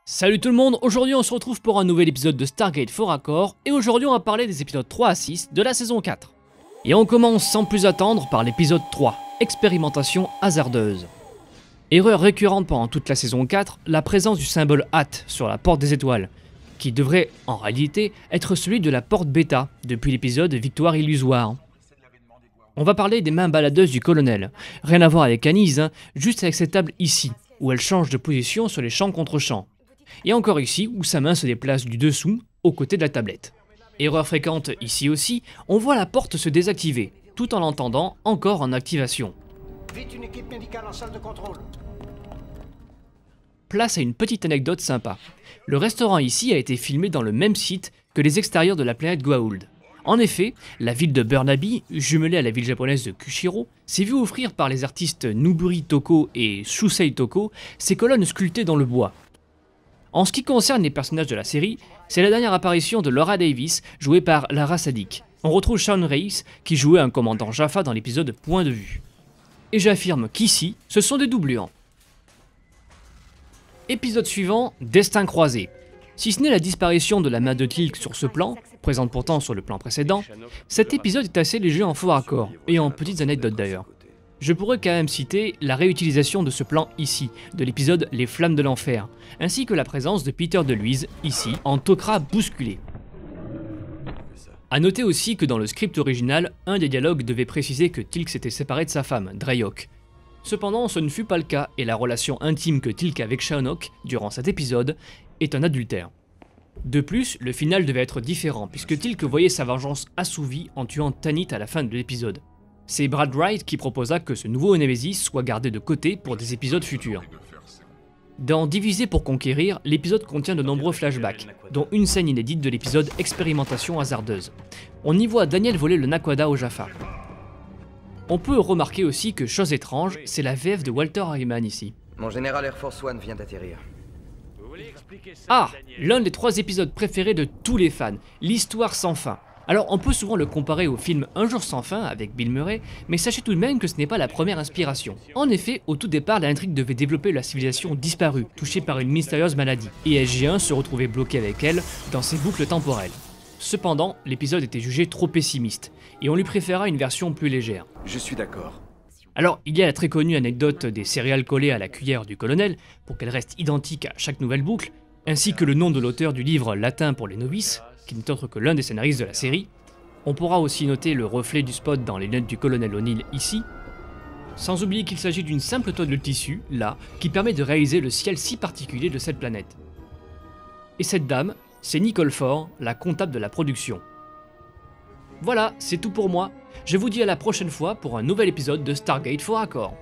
Salut tout le monde, aujourd'hui on se retrouve pour un nouvel épisode de Stargate Fort Accord, et aujourd'hui on va parler des épisodes 3 à 6 de la saison 4. Et on commence sans plus attendre par l'épisode 3, Expérimentation hasardeuse. Erreur récurrente pendant toute la saison 4, la présence du symbole HAT sur la porte des étoiles, qui devrait en réalité être celui de la porte bêta depuis l'épisode Victoire illusoire. On va parler des mains baladeuses du colonel, rien à voir avec Anise, juste avec cette table ici, où elle change de position sur les champs contre champs. Et encore ici, où sa main se déplace du dessous, aux côtés de la tablette. Erreur fréquente ici aussi, on voit la porte se désactiver, tout en l'entendant encore en activation. Vite une équipe médicale en salle de contrôle. Place à une petite anecdote sympa. Le restaurant ici a été filmé dans le même site que les extérieurs de la planète Goa'uld. En effet, la ville de Burnaby, jumelée à la ville japonaise de Kushiro, s'est vue offrir par les artistes Noburi Toko et Shusei Toko ces colonnes sculptées dans le bois. En ce qui concerne les personnages de la série, c'est la dernière apparition de Laura Davis, jouée par Lara Sadiq. On retrouve Sean Reis, qui jouait un commandant Jaffa dans l'épisode Point de vue. Et j'affirme qu'ici, ce sont des doublures. Épisode suivant, Destin croisé. Si ce n'est la disparition de la main de Teal'c sur ce plan, présente pourtant sur le plan précédent, cet épisode est assez léger en fort accord, et en petites anecdotes d'ailleurs. Je pourrais quand même citer la réutilisation de ce plan ici, de l'épisode Les Flammes de l'Enfer, ainsi que la présence de Peter DeLuise, ici, en Tok'ra bousculé. A noter aussi que dans le script original, un des dialogues devait préciser que Teal'c s'était séparé de sa femme, Dreyok. Cependant, ce ne fut pas le cas, et la relation intime que Teal'c a avec Shanok, durant cet épisode, est un adultère. De plus, le final devait être différent, puisque Teal'c voyait sa vengeance assouvie en tuant Tanit à la fin de l'épisode. C'est Brad Wright qui proposa que ce nouveau Nemesis soit gardé de côté pour des épisodes futurs. Dans Diviser pour conquérir, l'épisode contient de nombreux flashbacks, dont une scène inédite de l'épisode Expérimentation hasardeuse. On y voit Daniel voler le Naquadah au Jaffa. On peut remarquer aussi que, chose étrange, c'est la VF de Walter Harriman ici. Mon général Air Force One vient d'atterrir. Ah, l'un des 3 épisodes préférés de tous les fans, l'histoire sans fin. Alors on peut souvent le comparer au film Un jour sans fin avec Bill Murray, mais sachez tout de même que ce n'est pas la première inspiration. En effet, au tout départ, l'intrigue devait développer la civilisation disparue, touchée par une mystérieuse maladie, et SG-1 se retrouvait bloqué avec elle dans ses boucles temporelles. Cependant, l'épisode était jugé trop pessimiste, et on lui préféra une version plus légère. Je suis d'accord. Alors, il y a la très connue anecdote des céréales collées à la cuillère du colonel, pour qu'elle reste identique à chaque nouvelle boucle, ainsi que le nom de l'auteur du livre Latin pour les novices, qui n'est autre que l'un des scénaristes de la série. On pourra aussi noter le reflet du spot dans les lunettes du colonel O'Neill ici, sans oublier qu'il s'agit d'une simple toile de tissu, là, qui permet de réaliser le ciel si particulier de cette planète. Et cette dame, c'est Nicole Ford, la comptable de la production. Voilà, c'est tout pour moi. Je vous dis à la prochaine fois pour un nouvel épisode de Stargate Fort Accord.